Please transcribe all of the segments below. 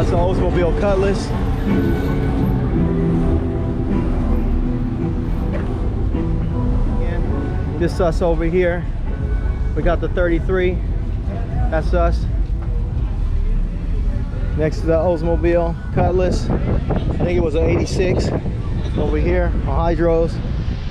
That's the Oldsmobile Cutlass. Again, this us over here. We got the 33. That's us. Next to the Oldsmobile Cutlass. I think it was an 86 over here on hydros.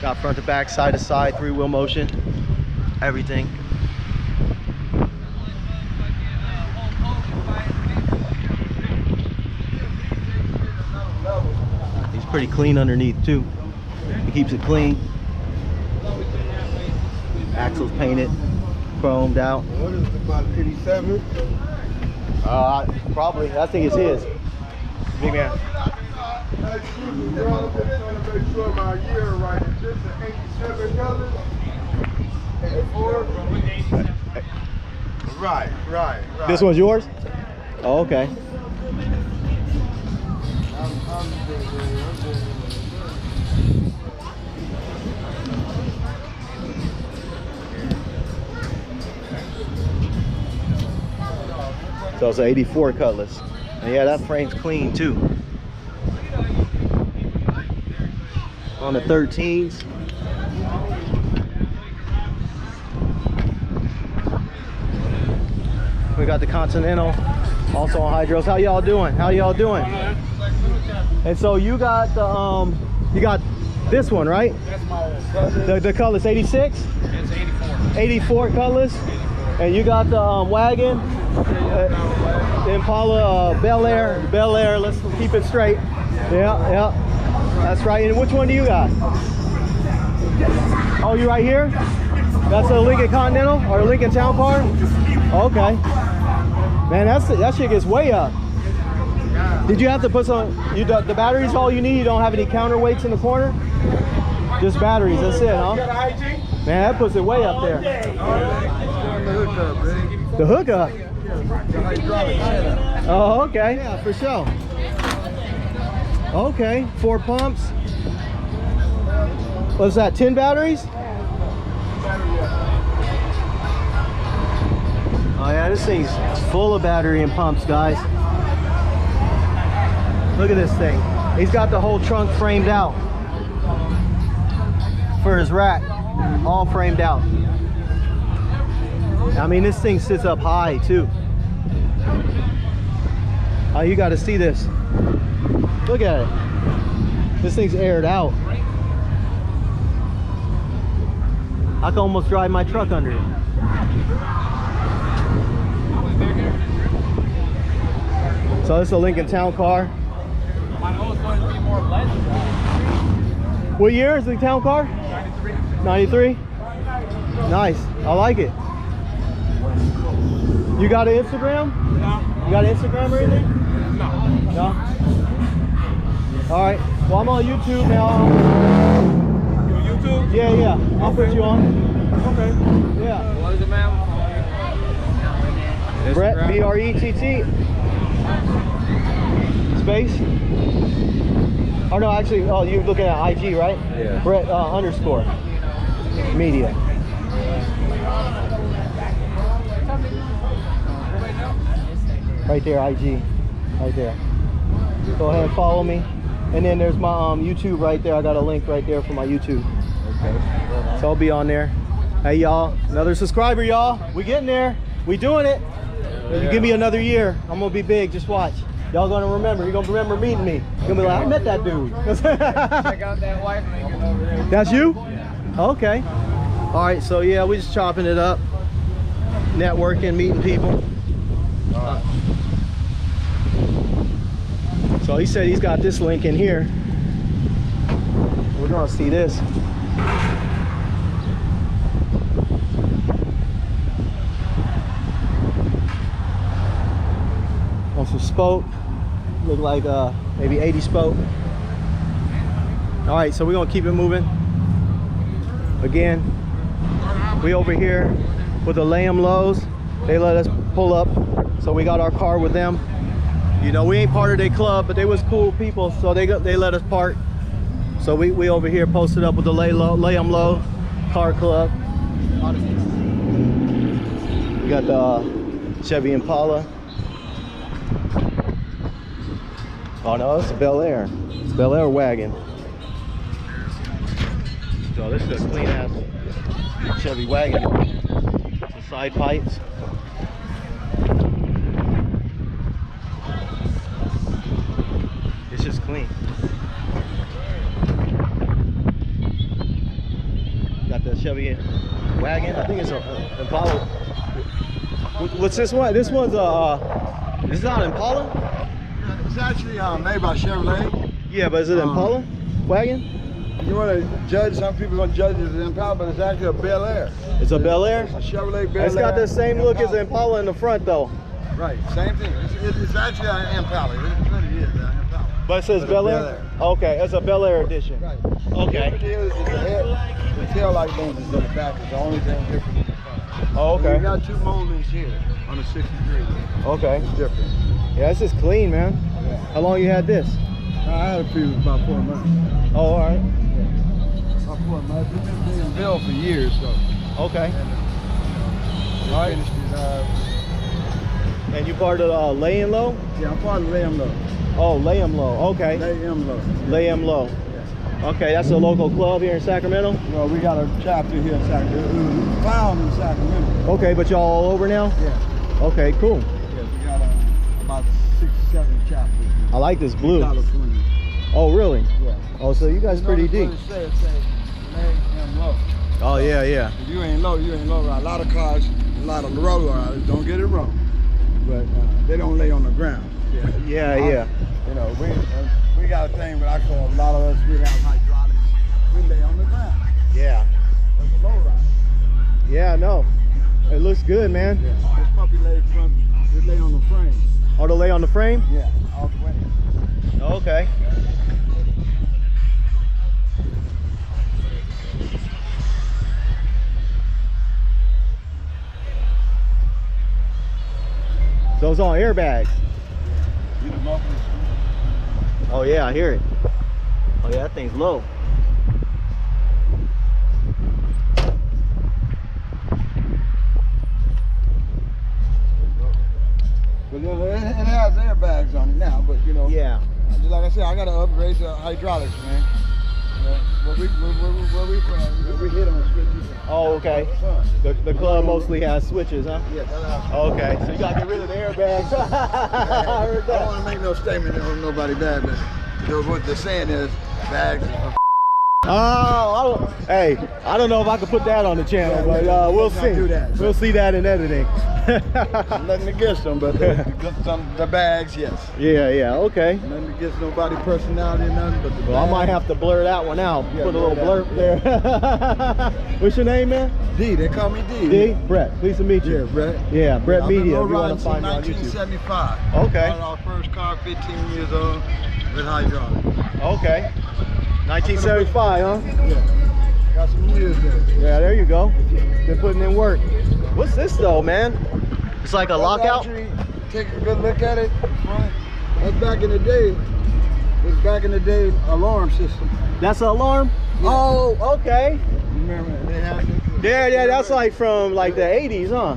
Got front to back, side to side, 3-wheel motion, everything. He's pretty clean underneath too. He keeps it clean. Axles painted, chromed out. What is it, about 87? Probably. I think it's his. Big man. I'm trying to make sure my year right. Is this an 87 color? 84? Right. This one's yours? Oh, okay. So it's an 84 Cutlass. And yeah, that frame's clean too. On the 13s. We got the Continental, also on hydros. How y'all doing? How y'all doing? And so you got the you got this one, right? That's my old. The Cutlass 86? It's 84. 84 Cutlass. And you got the wagon, Impala Bel Air. Let's keep it straight. Yeah. That's right. And which one do you got? Oh, you right here? That's a Lincoln Continental or a Lincoln Town Car? Okay. Man, that shit gets way up. Did you have to put some? The batteries all you need. You don't have any counterweights in the corner. Just batteries. That's it, huh? Man, that puts it way up there. The hookup. Oh, okay. Yeah, for sure. Okay, 4 pumps. What's that, 10 batteries? Oh yeah, this thing's full of battery and pumps, guys. Look at this thing. He's got the whole trunk framed out for his rack, all framed out. I mean, this thing sits up high too. Oh, you got to see this. Look at it. This thing's aired out. I can almost drive my truck under it. So this is a Lincoln Town Car. I know it's going to be more blended. What year is the Town Car? 93. 93? Nice. I like it. You got an Instagram? No. You got an Instagram or anything? No. No? All right. Well, I'm on YouTube now. You on YouTube? Yeah. I'll put you on. Okay. Yeah. What is it, ma'am? Brett, B-R-E-T-T. Space. Oh no, actually, oh, you're looking at IG, right? Yeah. Brett _ media. Right there, IG. Right there. Go ahead and follow me. And then there's my YouTube right there. I got a link right there for my YouTube. Okay. So I'll be on there. Hey y'all, another subscriber, y'all. We getting there. We doing it. You give me another year, I'm gonna be big. Just watch. Y'all gonna remember. You're gonna remember meeting me. You're gonna be like, I met that dude. Check out that wife Lincoln over there. That's you? Okay. All right. So yeah, we just chopping it up, networking, meeting people. So he said he's got this link in here. We're gonna see this. On some spoke. Look like maybe 80 spoke. All right, so we're gonna keep it moving. Again, we over here with the Lamb Lows. They let us pull up, so we got our car with them. You know, we ain't part of their club, but they was cool people, so they let us park. So we over here posted up with the Lamb Low car club. We got the Chevy Impala. Oh no, it's a Bel Air. It's a Bel Air wagon. So this is a clean ass Chevy wagon. The side pipes. It's just clean. Got the Chevy wagon. I think it's a Impala. What's this one? This one's this is not Impala? It's actually made by Chevrolet. Yeah, but is it Impala wagon? You want to judge, some people going to judge it as an Impala, but it's actually a Bel Air. It's a Bel Air? It's a Chevrolet Bel Air. It's got the same look as the Impala in the front though. Right, same thing. It's actually an Impala. It's what it is, an Impala. But it says Bel Air? Okay, it's a Bel Air edition. Right. Okay. What it is the tail light lens is in the back. It's the only thing different in the front. Oh, okay. We got two moldings here on the 63. Okay. It's different. Yeah, this is clean, man. Yeah. How long you had this? I had a previous about 4 months. Oh, all right. About 4 months. It's been being built for years, so. Okay. All right. Finished it, And you part of Lay and Low? yeah, I'm part of Lay 'em Low. Oh, Lay 'em Low. Okay. Lay 'em Low. Lay 'em Low. Yeah. Okay, that's a local club here in Sacramento? Well, we got a chapter here in Sacramento. It was found in Sacramento. Okay, but y'all all over now? Yeah. Okay, cool. Yeah, we got about 6 or 7 chapters. I like this blue. California. Oh, really? Yeah. Oh, so you guys pretty deep. It say lay 'em low. Oh, yeah, yeah. If you ain't low, you ain't low. A lot of cars, a lot of road riders, don't get it wrong, but they don't lay on the ground. Yeah, yeah. You know, we got a thing, but I call a lot of us, we have hydraulics. We lay on the ground. Yeah. That's a low rider. Yeah, no. It looks good, man. Yeah. This puppy lay front, it lay on the frame. Oh, to lay on the frame? Yeah, all the way. Okay. So it's on airbags. You the mufflers. Oh yeah, I hear it. Oh yeah, that thing's low. But it has airbags on it now, but you know. Yeah. Like I said, I gotta upgrade the hydraulics, man. Where we from, we hit them and switch it. Oh, okay. The club mostly has switches, huh? Yeah, that's Okay, so you gotta get rid of the airbags. I heard I that. don't want to make no statement on nobody bad, but what they're saying is bags are Oh, hey, I don't know if I can put that on the channel, but we'll see. do that. We'll see that in editing. nothing against them, but the bags, yes. Yeah, yeah, okay. Nothing against nobody personality or nothing, but the Well, I bags. might have to blur that one out. Yeah, Put a little blur blurb there. What's your name, man? D, they call me D. D? Brett. Pleased to meet you. Yeah, Brett. Yeah, Brett I've been Media. low If you want riding to find me on since YouTube. 1975. Okay. Started our first car 15 years old with hydraulics. Okay. 1975, huh? Yeah. Got some years there. Yeah, there you go. Been putting in work. What's this though, man? It's like a lockout? Actually, take a good look at it. That's back in the day. It's back in the day alarm system. That's an alarm? Yeah. Oh, okay. Remember they had Yeah, that's like from like the 80s, huh?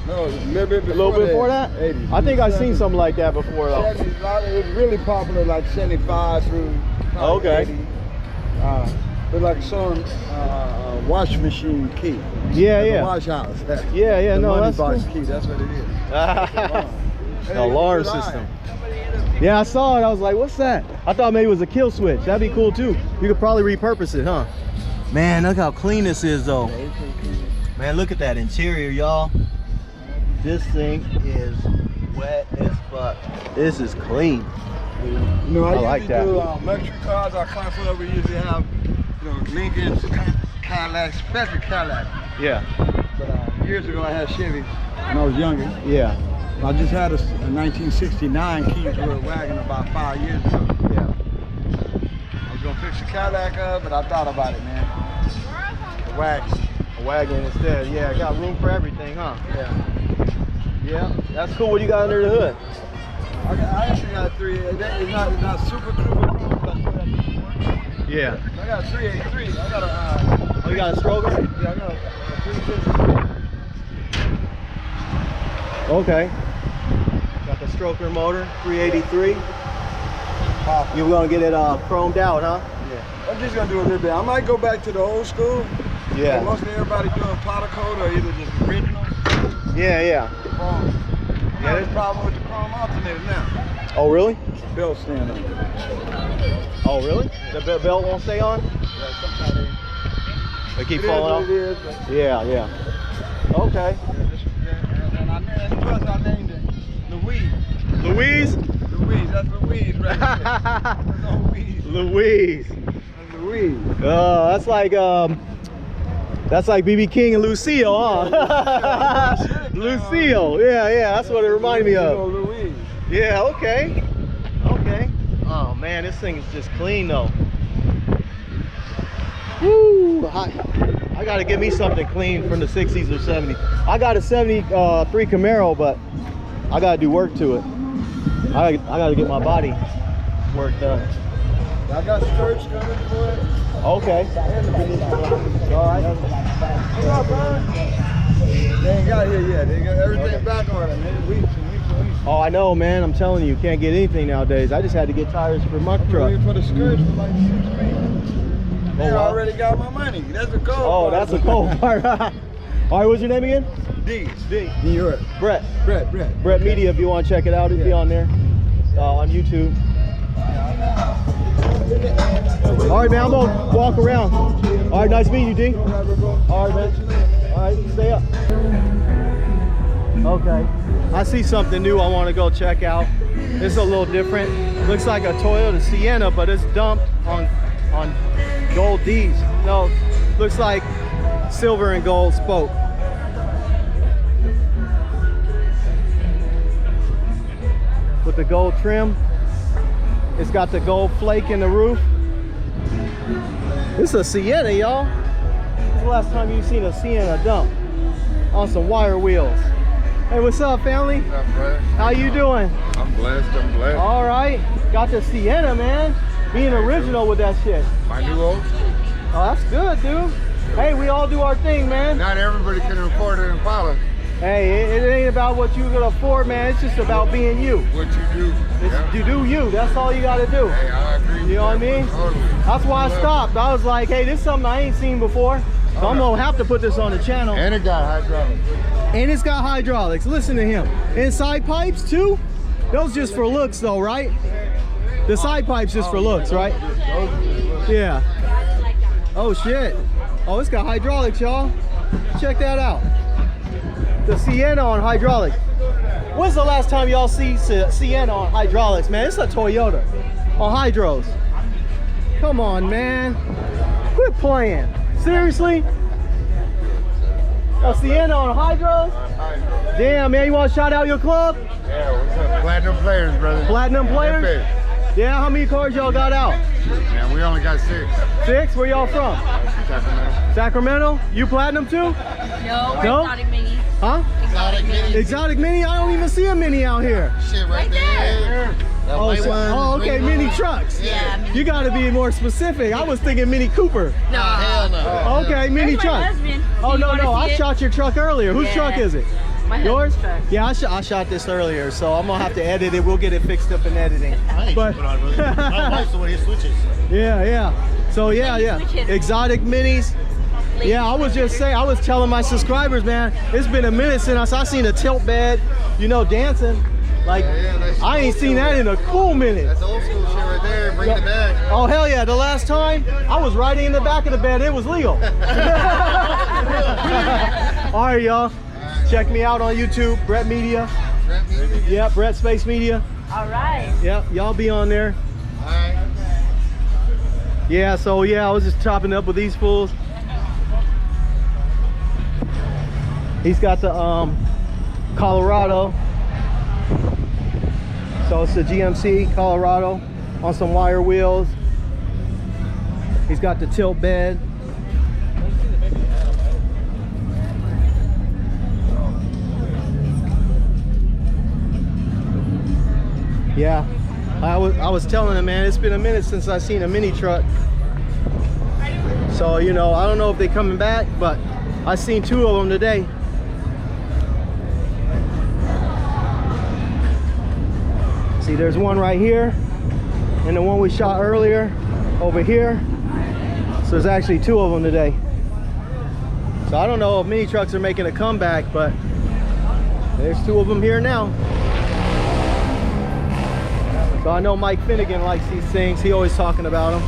No, a little bit before A little bit before that? 80s. I think I've seen something like that before though. 70s, it was really popular like 75 through probably Okay. 80. It's like a sewing wash machine key. Yeah, Like yeah. A wash house. Yeah, yeah, The no, money that's box cool. key, that's what it is. An alarm system. Yeah, I saw it. I was like, what's that? I thought maybe it was a kill switch. That'd be cool too. You could probably repurpose it, huh? Man, look how clean this is though. Man, look at that interior, y'all. This thing is wet as fuck. This is clean. You know, I I like usually that. do luxury cars. Our car club, we usually have, you know, Lincolns, Cadillacs, especially Cadillac. Yeah. But years ago, I had Chevy when I was younger. Yeah. I just had a 1969 Kingswood wagon about 5 years ago. Yeah. I was gonna fix the Cadillac up, but I thought about it, man. The wagon. A wagon instead. Yeah, got room for everything, huh? Yeah. Yeah. That's cool. What you got under the hood? I actually got 3. It's not super cool. Yeah. I got a 383. I got a. Oh, you got a stroker? Yeah, I got a 350. Okay. Got the stroker motor, 383. You were gonna get it chromed out, huh? Yeah. I'm just gonna do a little bit. I might go back to the old school. Yeah. Mostly everybody doing powder coat or either just original. Yeah. Chrome. Yeah, there's a problem with the chrome alternator now. Oh, really? Belt stand on. Oh, really? The belt won't stay on? Yeah, sometimes They keep it falling off? is what it is, but Yeah. Okay. and plus I named it Louise. Louise? Louise, that's Louise right there. That's Louise. Louise. That's Louise. That's like BB King and Lucille, huh? Lucille. Yeah. That's what it reminded me of. Louise. Yeah. Okay. Oh man, this thing is just clean though. Woo! I gotta get me something clean from the 60s or 70s. I got a 73 Camaro, but I gotta do work to it. I gotta get my body work done. I got skirts coming for it. Okay. All right. What's up, man? They ain't got here yet. They got everything back on it, man. Weeks. Oh, I know, man. I'm telling you, can't get anything nowadays. I just had to get tires for my truck. For the skirts for like 6 weeks. They wow. already got my money. That's a cold. Oh, that's a cold part. All right, what's your name again? D. New York. Brett Media, if you want to check it out, it'll be on there. On YouTube. All right, man, I'm gonna walk around. All right, nice meeting you, D. All right, man. All right, stay up. Okay, I see something new I want to go check out. This is a little different. Looks like a Toyota Sienna, but it's dumped on gold D's. No, looks like silver and gold spoke. With the gold trim. It's got the gold flake in the roof. This is a Sienna, y'all. When's the last time you've seen a Sienna dump on some wire wheels? Hey, what's up, family? What's up, Brett? How you doing? I'm blessed. All right. Got the Sienna, man. Being original with that shit. My new old school. Oh, that's good, dude. Hey, we all do our thing, man. Not everybody can afford an Impala. Hey, it ain't about what you can afford, man. It's just about being you. What you do. You do you. That's all you got to do. Hey, I agree. You know what I mean? Totally. That's why I stopped. I was like, hey, this is something I ain't seen before. So I'm going to have to put this on the channel. And it got hydraulics. And it's got hydraulics. Listen to him. And side pipes, too? Those just for looks, though, right? The side pipes just for looks, right? Yeah. Oh, shit. Oh, it's got hydraulics, y'all. Check that out. The Sienna on hydraulics. When's the last time y'all see Sienna on hydraulics, man? It's a Toyota on hydros. Come on, man. Quit playing. Seriously? A Sienna on hydros? Damn, man. You want to shout out your club? Yeah, what's up? Platinum players, brother. Platinum players? Epic. Yeah, how many cars y'all got out? Man, we only got 6. 6? Where y'all from? Sacramento. Sacramento? You platinum too? No, we're No? exotic mini. Huh? Exotic mini. Exotic Mini? I don't even see a Mini out here. Shit Right there. Oh, okay, mini trucks. Yeah, mini. You gotta be more specific. I was thinking Mini Cooper. No. Hell no. Okay, mini There's my truck. husband. Oh, Do you no, wanna I see it? shot your truck earlier. Whose Yeah. truck is it? My Yours? husband's truck. Yeah, I shot this earlier, so I'm gonna have to edit it. We'll get it fixed up in editing. But My wife's the one he switches. yeah. So yeah. Switch it. Exotic minis. Yeah, I was just saying, I was telling my subscribers, man, it's been a minute since I seen a tilt bed, you know, dancing. Like, that's I ain't old seen that in a cool minute. That's old school shit right there. Bring it back. Oh, hell yeah. The last time, I was riding in the back of the bed. It was legal. All right, y'all. Check me out on YouTube, Brett Media. Yeah, Brett Space Media. All right. Yeah, y'all be on there. Alright. Yeah, so yeah, I was just chopping up with these fools. He's got the Colorado. So it's the GMC Colorado on some wire wheels. He's got the tilt bed. Yeah, I was telling him, man, it's been a minute since I seen a mini truck. So, you know, I don't know if they're coming back, but I seen 2 of them today. See, there's one right here. and the one we shot earlier over here. So there's actually 2 of them today. So I don't know if mini trucks are making a comeback, but there's 2 of them here now. So I know Mike Finnegan likes these things. He always talking about them.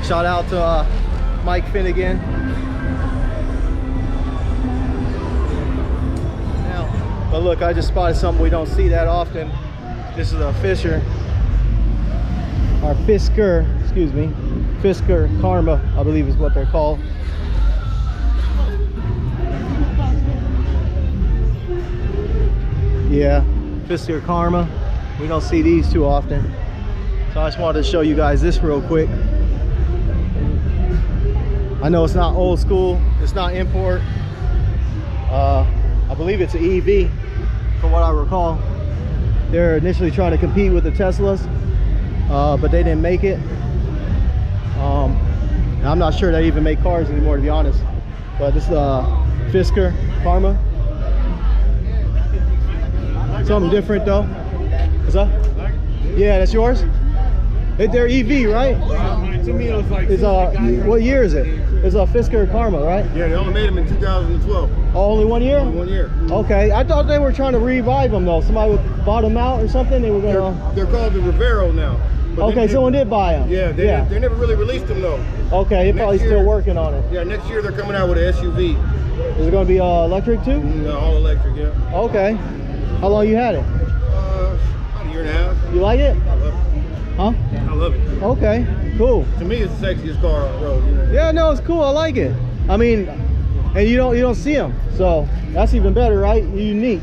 Shout out to Mike Finnegan. But look, I just spotted something we don't see that often. This is a Fisker Karma, I believe is what they're called. Yeah, Fisker Karma. We don't see these too often. So I just wanted to show you guys this real quick. I know it's not old school, it's not import. I believe it's an EV, from what I recall. They're initially trying to compete with the Teslas, but they didn't make it. I'm not sure they even make cars anymore, to be honest. But this is Fisker Karma. Something different though. What's up? Yeah, that's yours? They're EV, right? To me, it was like, It's what year is it? It's a Fisker Karma, right? yeah, they only made them in 2012. Oh, only 1 year? Only 1 year. Okay, I thought they were trying to revive them though. Somebody bought them out or something. They were gonna. They're called the Rivero now. But Okay, someone did buy them. Yeah, they never really released them though. Okay, they're probably Next still year- working on it. Yeah, next year they're coming out with an SUV. Is it gonna be electric too? All electric, yeah. Okay. How long you had it? About a year and a half. You like it? I love it. Huh? I love it. Okay, cool. To me, it's the sexiest car on the road. You know? Yeah, no, it's cool. I like it. I mean, and you don't see them, so that's even better, right? You're unique.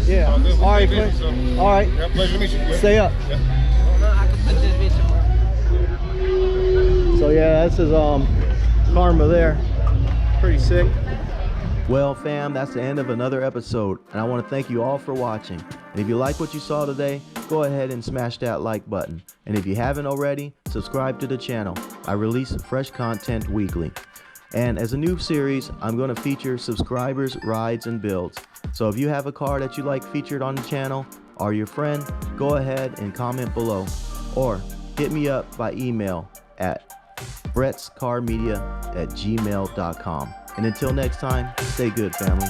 Yeah. All right, Clint. All right. Yeah, pleasure to meet you. Stay up. I can put this bitch in. So yeah, that's his Karma there. Pretty sick. Well, fam, that's the end of another episode, and I want to thank you all for watching. And if you like what you saw today, go ahead and smash that like button. And if you haven't already, subscribe to the channel. I release fresh content weekly. And as a new series, I'm going to feature subscribers, rides, and builds. So if you have a car that you like featured on the channel, or your friend, go ahead and comment below. Or hit me up by email at brettscarmedia@gmail.com. And until next time, stay good, family.